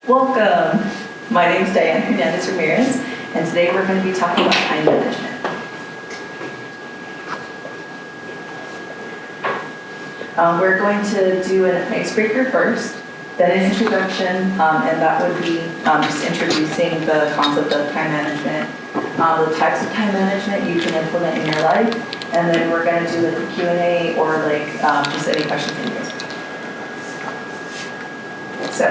Welcome. My name is Diane Hernandez Ramirez, and today we're going to be talking about time management. We're going to do an icebreaker first, then an introduction, and that would be just introducing the concept of time management, the types of time management you can implement in your life, and then we're going to do like a Q&A or like just any questions that you guys have. So,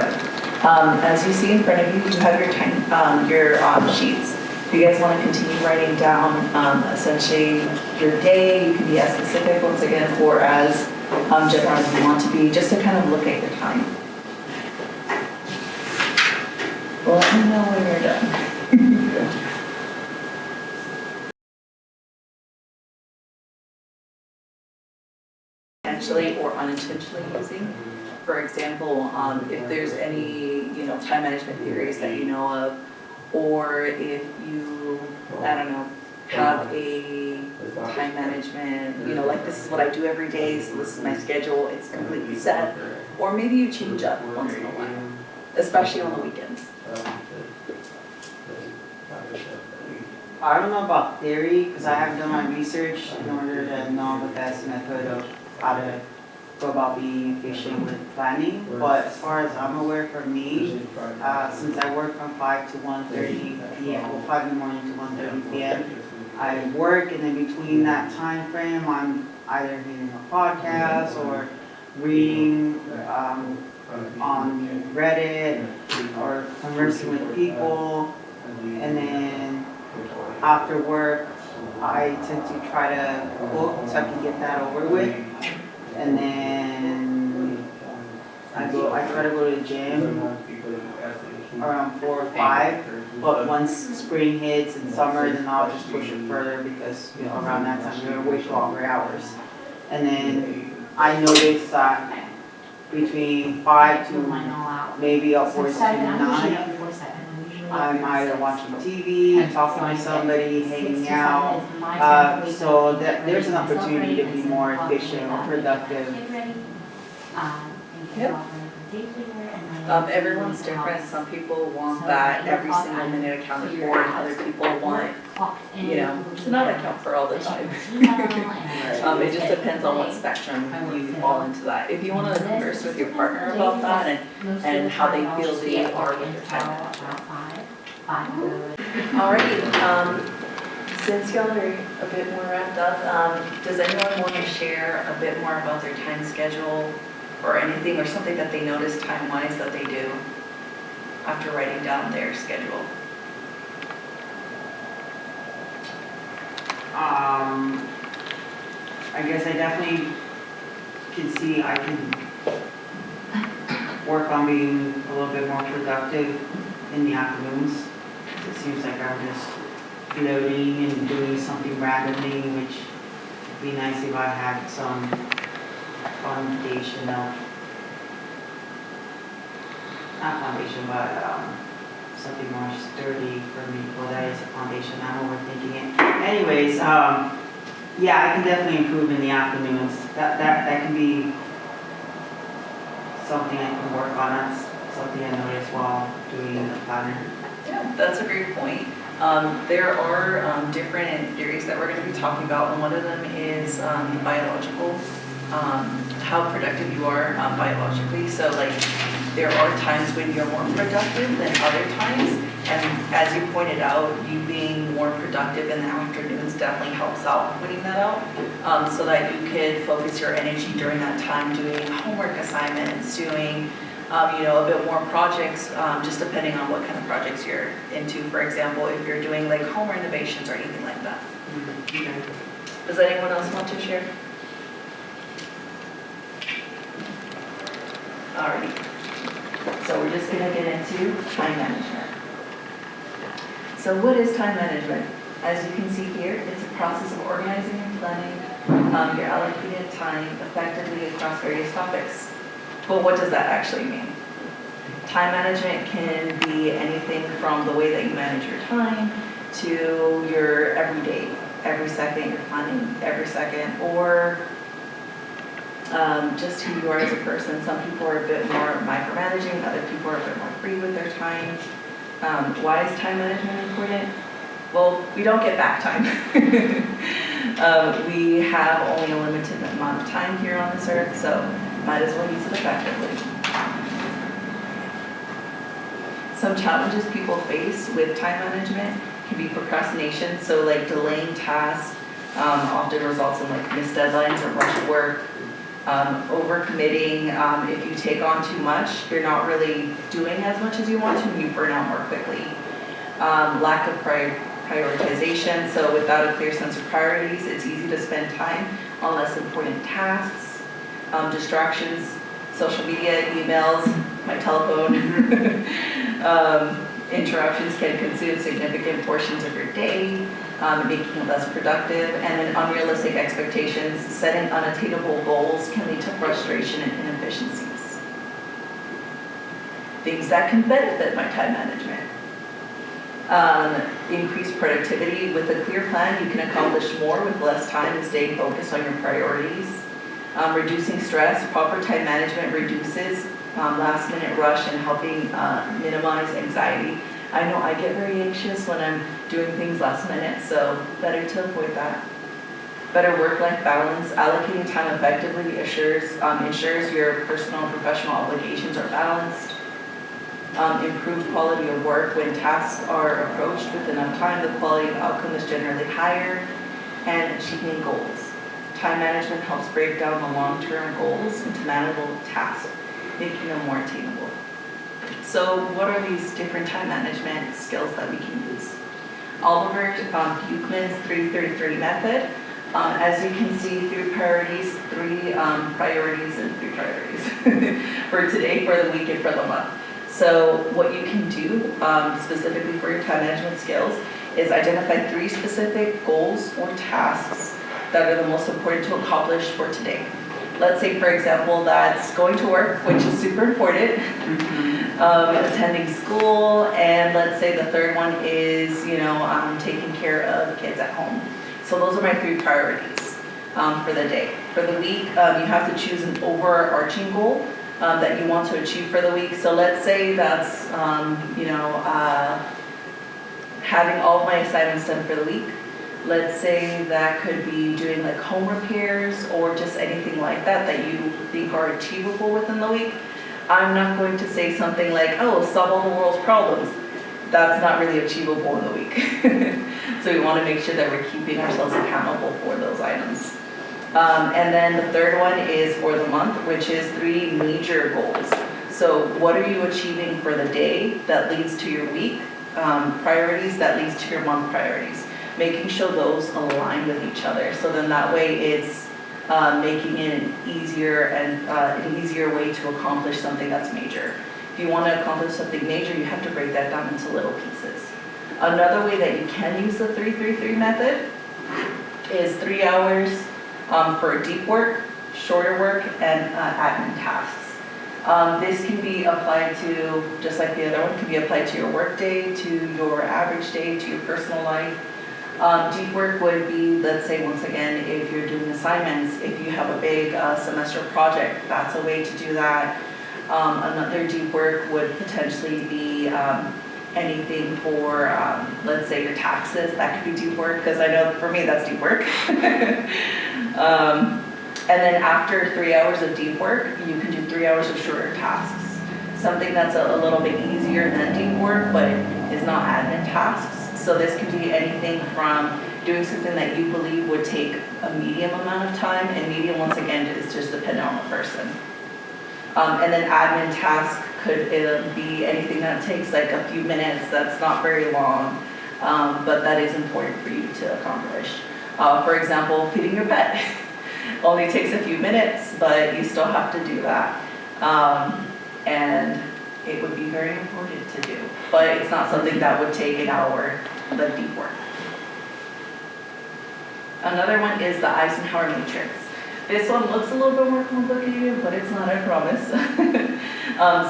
as you see in front of you, you have your time, your sheets. If you guys want to continue writing down essentially your day, you can be as specific once again or as general as you want to be, just to kind of look at your time. Well, let me know when you're done. Intentionally or unintentionally using. For example, if there's any, time management theories that you know of, or if you, I don't know, have a time management, like this is what I do every day, so this is my schedule, it's completely set, or maybe you change up once in a while, especially on the weekends. I don't know about theory, because I haven't done my research in order to know the best method of how to go about being efficient with planning. But as far as I'm aware, for me, since I work from 5 to 1:30 p.m., well, 5 in the morning to 1:30 p.m., I work, and in between that time frame, I'm either hearing a podcast or reading on Reddit or conversing with people. And then after work, I tend to try to cook so I can get that over with. And then I try to go to the gym around 4 or 5. But once spring hits and summer, then I'll just push it further because around that time you're way longer hours. And then I noticed that between 5 to maybe upwards to 9, I'm either watching TV, talking to somebody, hanging out. So there's an opportunity to be more efficient or productive. Yep. Everyone's different. Some people want that every single minute accounted for, and other people want, to not account for all the time. It just depends on what spectrum you fall into that. If you want to converse with your partner about that and how they feel they are with their time management. Alrighty, since y'all are a bit more wrapped up, does anyone want to share a bit more about their time schedule or anything or something that they notice time-wise that they do after writing down their schedule? I guess I definitely can see I can work on being a little bit more productive in the afternoons. It seems like I'm just floating and doing something randomly, which would be nice if I had some foundational, not foundation, but something more sturdy for me. Well, that is a foundation, I'm overthinking it. Anyways, yeah, I can definitely improve in the afternoons. That can be something I can work on. That's something I noticed while doing the planner. Yeah, that's a great point. There are different theories that we're going to be talking about, and one of them is the biological, how productive you are biologically. So like there are times when you're more productive than other times, and as you pointed out, you being more productive in the afternoons definitely helps out pointing that out, so that you could focus your energy during that time doing homework assignments, doing a bit more projects, just depending on what kind of projects you're into. For example, if you're doing like home renovations or anything like that. Okay. Does anyone else want to share? Alrighty. So we're just gonna get into time management. So what is time management? As you can see here, it's a process of organizing and planning your allocated time effectively across various topics. But what does that actually mean? Time management can be anything from the way that you manage your time to your everyday, every second, you're planning every second, or just who you are as a person. Some people are a bit more micromanaging, other people are a bit more free with their time. Why is time management important? Well, we don't get back time. We have only a limited amount of time here on this earth, so might as well use it effectively. Some challenges people face with time management can be procrastination, so like delaying tasks often results in like missed deadlines or rushed work. Overcommitting, if you take on too much, you're not really doing as much as you want to and you burn out more quickly. Lack of prioritization, so without a clear sense of priorities, it's easy to spend time on less important tasks. Distractions, social media, emails, my telephone. Interruptions can consume significant portions of your day, making it less productive. And then unrealistic expectations, setting unattainable goals can lead to frustration and inefficiencies. Things that can benefit my time management. Increased productivity. With a clear plan, you can accomplish more with less time and staying focused on your priorities. Reducing stress. Proper time management reduces last minute rush and helping minimize anxiety. I know I get very anxious when I'm doing things last minute, so better to avoid that. Better work-life balance. Allocating time effectively ensures your personal and professional obligations are balanced. Improved quality of work. When tasks are approached with enough time, the quality of outcome is generally higher. And achieving goals. Time management helps break down the long-term goals into manageable tasks, making them more attainable. So what are these different time management skills that we can use? Oliver Buchman's 3-30-30 method. As you can see, 3 priorities, 3 priorities, and 3 priorities for today, for the week, and for the month. So what you can do specifically for your time management skills is identify 3 specific goals or tasks that are the most important to accomplish for today. Let's say, for example, that's going to work, which is super important, attending school, and let's say the third one is, taking care of kids at home. So those are my 3 priorities for the day. For the week, you have to choose an overarching goal that you want to achieve for the week. So let's say that's, having all of my assignments done for the week. Let's say that could be doing like home repairs or just anything like that that you think are achievable within the week. I'm not going to say something like, solve all the world's problems. That's not really achievable in the week. So we want to make sure that we're keeping ourselves accountable for those items. And then the third one is for the month, which is 3 major goals. So what are you achieving for the day that leads to your week priorities, that leads to your month priorities? Making sure those align with each other. So then that way it's making it an easier way to accomplish something that's major. If you want to accomplish something major, you have to break that down into little pieces. Another way that you can use the 3-3-3 method is 3 hours for deep work, shorter work, and admin tasks. This can be applied to, just like the other one, can be applied to your work day, to your average day, to your personal life. Deep work would be, let's say, once again, if you're doing assignments, if you have a big semester project, that's a way to do that. Another deep work would potentially be anything for, let's say, your taxes. That could be deep work, because I know for me that's deep work. And then after 3 hours of deep work, you can do 3 hours of shorter tasks. Something that's a little bit easier than deep work, but is not admin tasks. So this could be anything from doing something that you believe would take a medium amount of time, and medium, once again, is just dependent on the person. And then admin task could be anything that takes like a few minutes, that's not very long, but that is important for you to accomplish. For example, feeding your pet. Only takes a few minutes, but you still have to do that. And it would be very important to do, but it's not something that would take an hour, the deep work. Another one is the Eisenhower matrix. This one looks a little bit more complicated, but it's not, I promise.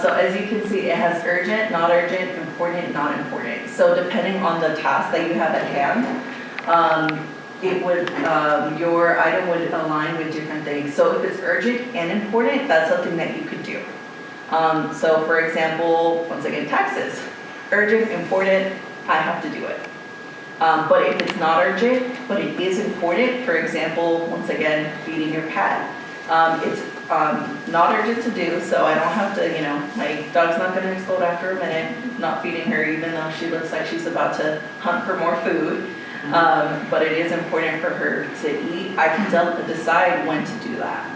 So as you can see, it has urgent, not urgent, important, not important. So depending on the task that you have at hand, it would, your item would align with different things. So if it's urgent and important, that's something that you could do. So for example, once again, taxes. Urgent, important, I have to do it. But if it's not urgent, but it is important, for example, once again, feeding your pet. It's not urgent to do, so I don't have to, my dog's not gonna explode after a minute, not feeding her, even though she looks like she's about to hunt for more food. But it is important for her to eat. I can decide when to do that.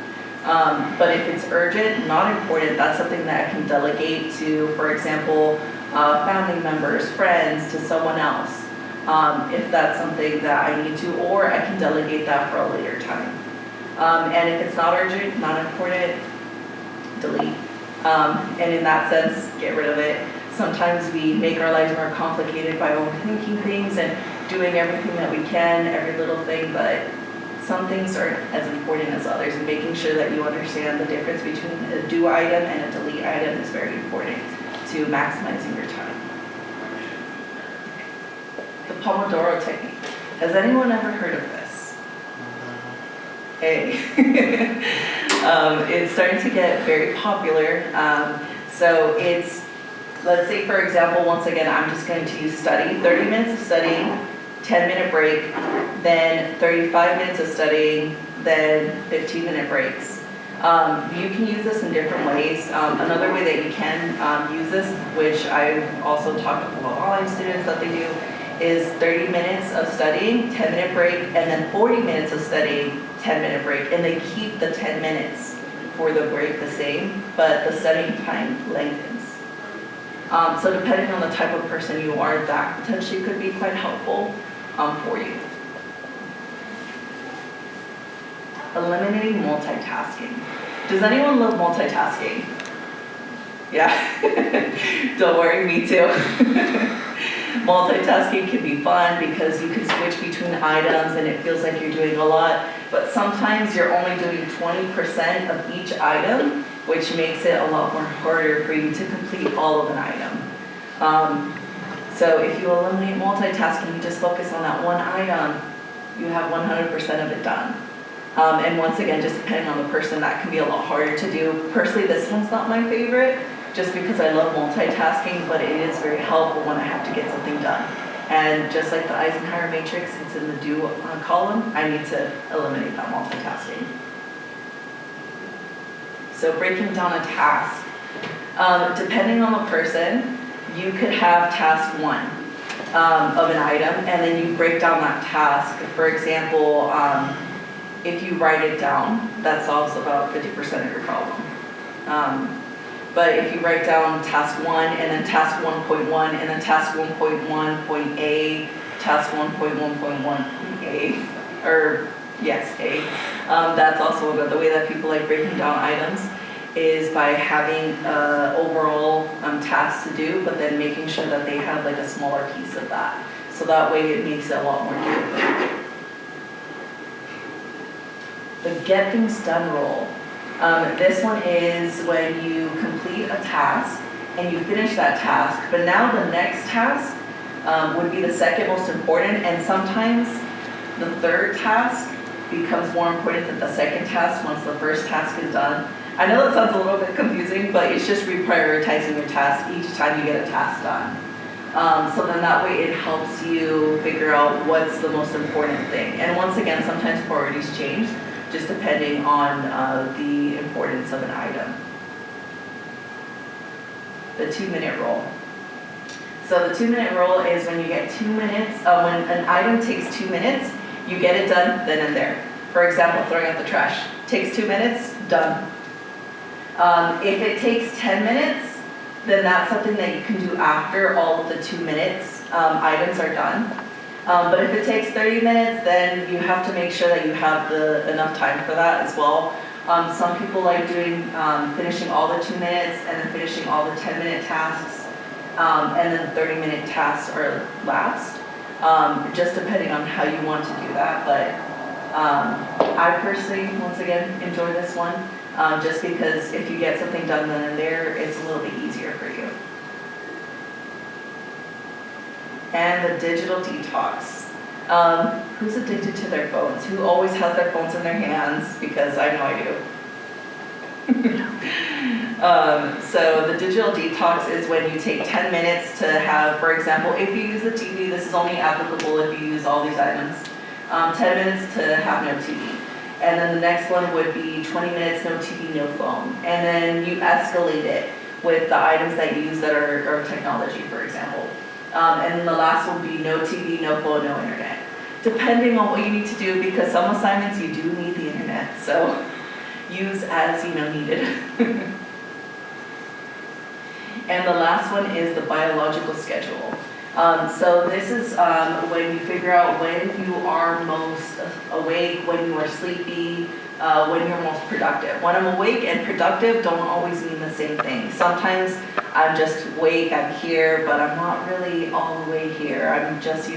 But if it's urgent, not important, that's something that I can delegate to, for example, family members, friends, to someone else. If that's something that I need to, or I can delegate that for a later time. And if it's not urgent, not important, delete. And in that sense, get rid of it. Sometimes we make our lives more complicated by overthinking things and doing everything that we can, every little thing, but some things aren't as important as others, and making sure that you understand the difference between a do item and a delete item is very important to maximizing your time. The Pomodoro technique. Has anyone ever heard of this? Hey. It's starting to get very popular. So it's, let's say for example, once again, I'm just going to use study, 30 minutes of studying, 10-minute break, then 35 minutes of studying, then 15-minute breaks. You can use this in different ways. Another way that you can use this, which I've also talked with a lot of online students that they do, is 30 minutes of studying, 10-minute break, and then 40 minutes of studying, 10-minute break, and they keep the 10 minutes for the break the same, but the studying time lengthens. So depending on the type of person you are, that potentially could be quite helpful for you. Eliminating multitasking. Does anyone love multitasking? Yeah, don't worry, me too. Multitasking can be fun because you can switch between items and it feels like you're doing a lot, but sometimes you're only doing 20% of each item, which makes it a lot more harder for you to complete all of an item. So if you eliminate multitasking, you just focus on that one item, you have 100% of it done. And once again, just depending on the person, that can be a lot harder to do. Personally, this one's not my favorite, just because I love multitasking, but it is very helpful when I have to get something done. And just like the Eisenhower matrix, it's in the do column, I need to eliminate that multitasking. So breaking down a task. Depending on the person, you could have task one of an item, and then you break down that task. For example, if you write it down, that solves about 50% of your problem. But if you write down task one, and then task 1.1, and then task 1.1.A, task 1.1.1.A, or yes, A, that's also another way that people like breaking down items, is by having overall tasks to do, but then making sure that they have like a smaller piece of that. So that way it makes it a lot more doable. The get things done rule. This one is when you complete a task and you finish that task, but now the next task would be the second most important, and sometimes the third task becomes more important than the second task once the first task is done. I know that sounds a little bit confusing, but it's just reprioritizing your task each time you get a task done. So then that way it helps you figure out what's the most important thing. And once again, sometimes priorities change, just depending on the importance of an item. The 2-minute rule. So the 2-minute rule is when you get 2 minutes, when an item takes 2 minutes, you get it done then and there. For example, throwing out the trash. Takes 2 minutes, done. If it takes 10 minutes, then that's something that you can do after all of the 2 minutes items are done. But if it takes 30 minutes, then you have to make sure that you have enough time for that as well. Some people like doing finishing all the 2 minutes and then finishing all the 10-minute tasks, and then 30-minute tasks are last, just depending on how you want to do that. But I personally, once again, enjoy this one, just because if you get something done then and there, it's a little bit easier for you. And the digital detox. Who's addicted to their phones? Who always has their phones in their hands? Because I know I do. So the digital detox is when you take 10 minutes to have, for example, if you use the TV, this is only applicable if you use all these items. 10 minutes to have no TV. And then the next one would be 20 minutes, no TV, no phone. And then you escalate it with the items that you use that are technology, for example. And then the last one would be no TV, no phone, no internet. Depending on what you need to do, because some assignments you do need the internet, so use as needed. And the last one is the biological schedule. So this is when you figure out when you are most awake, when you are sleepy, when you're most productive. When I'm awake and productive don't always mean the same thing. Sometimes I'm just awake, I'm here, but I'm not really all the way here. I'm just,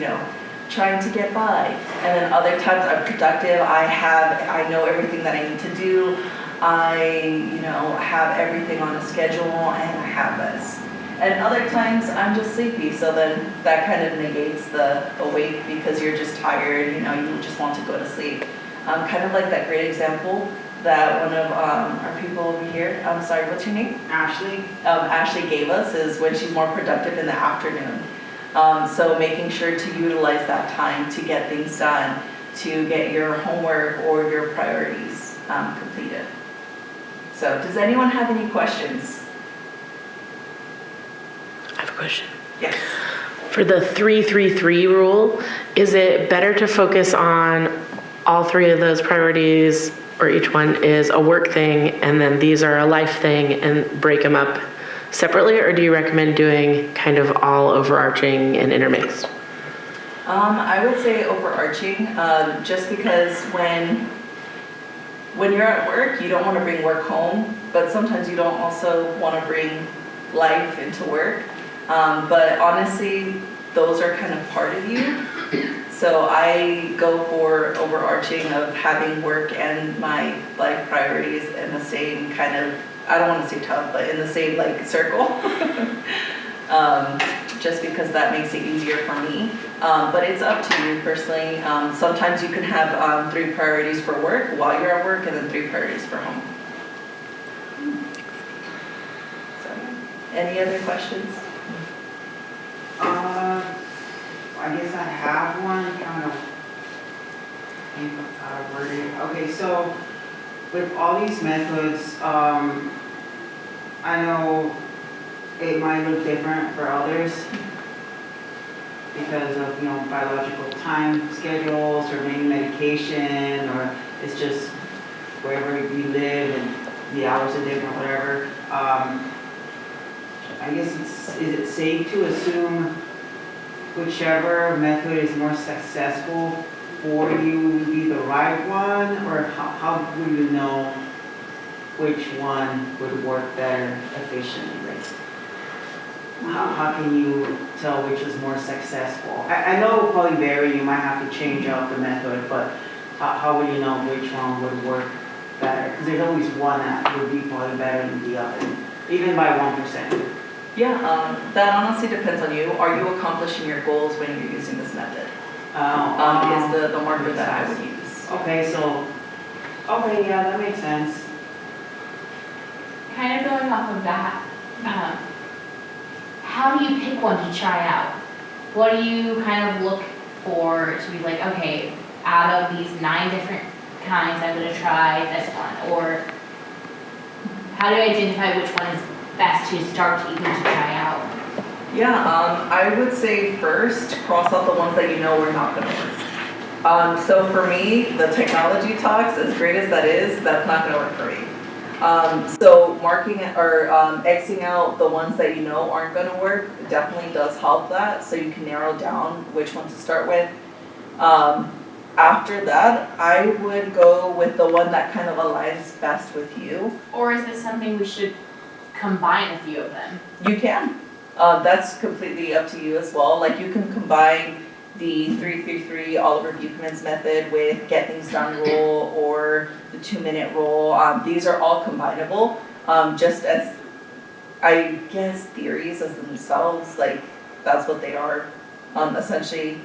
trying to get by. And then other times I'm productive, I know everything that I need to do. I, have everything on a schedule and I have this. And other times I'm just sleepy, so then that kind of negates the awake because you're just tired, you just want to go to sleep. Kind of like that great example that one of our people over here, I'm sorry, what's your name? Ashley? Ashley gave us is when she's more productive in the afternoon. So making sure to utilize that time to get things done, to get your homework or your priorities completed. So does anyone have any questions? I have a question. Yes. For the 3-3-3 rule, is it better to focus on all three of those priorities, or each one is a work thing and then these are a life thing, and break them up separately, or do you recommend doing kind of all overarching and intermixed? I would say overarching, just because when you're at work, you don't want to bring work home, but sometimes you don't also want to bring life into work. But honestly, those are kind of part of you. So I go for overarching of having work and my life priorities in the same kind of, I don't want to say tub, but in the same circle. Just because that makes it easier for me. But it's up to you personally. Sometimes you can have 3 priorities for work while you're at work and then 3 priorities for home. So, any other questions? I guess I have one kind of think of how to word it. Okay, so with all these methods, I know it might look different for others because of biological time schedules or maybe medication, or it's just wherever you live and the hours are different, whatever. I guess is it safe to assume whichever method is more successful for you would be the right one, or how would you know which one would work better efficiently? How can you tell which is more successful? I know it will probably vary, you might have to change up the method, but how would you know which one would work better? Because there's always one that would be probably better than the other, even by 1%. Yeah, that honestly depends on you. Are you accomplishing your goals when you're using this method? Is the marker that I would use. Okay, yeah, that makes sense. Kind of going off of that, how do you pick one to try out? What do you kind of look for to be like, okay, out of these 9 different kinds, I'm going to try this one? Or how do you identify which one is best to start even to try out? Yeah, I would say first, cross out the ones that you know are not going to work. So for me, the technology talks, as great as that is, that's not going to work for me. So marking or Xing out the ones that you know aren't going to work definitely does help that, so you can narrow down which one to start with. After that, I would go with the one that kind of aligns best with you. Or is this something we should combine a few of them? You can. That's completely up to you as well. You can combine the 3-3-3 Oliver Buchanan's method with Get Things Done rule or the 2-minute rule. These are all combinable, just as, I guess, theories as themselves. That's what they are, essentially.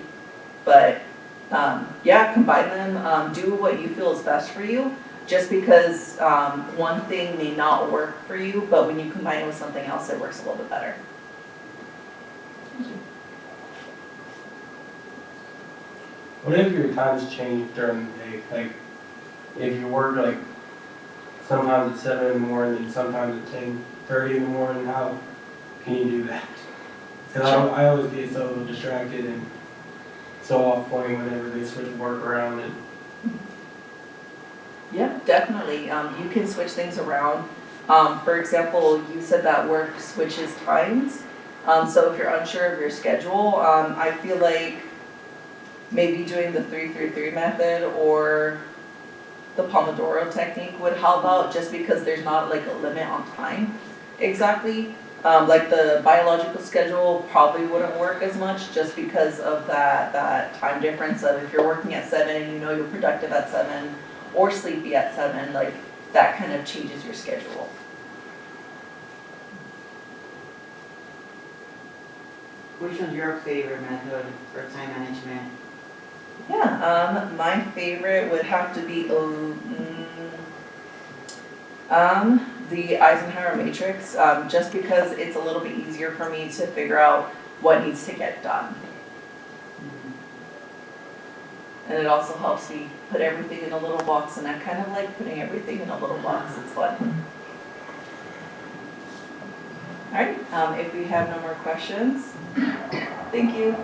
But yeah, combine them. Do what you feel is best for you. just because one thing may not work for you, but when you combine it with something else, it works a little bit better. What if your times change during the day? Like, if you work like sometimes at 7 in the morning and sometimes at 10:30 in the morning, how can you do that? Because I always get so distracted and so off point whenever they switch work around and Yeah, definitely. You can switch things around. For example, you said that work switches times. So if you're unsure of your schedule, I feel like maybe doing the 3-3-3 method or the Pomodoro technique would help out just because there's not like a limit on time exactly. Like the biological schedule probably wouldn't work as much just because of that time difference of if you're working at 7 and you know you're productive at 7 or sleepy at 7, like that kind of changes your schedule. Which one's your favorite method for time management? Yeah, my favorite would have to be the Eisenhower matrix, just because it's a little bit easier for me to figure out what needs to get done. And it also helps me put everything in a little box, and I kind of like putting everything in a little box, it's fun. All right, if we have no more questions, thank you.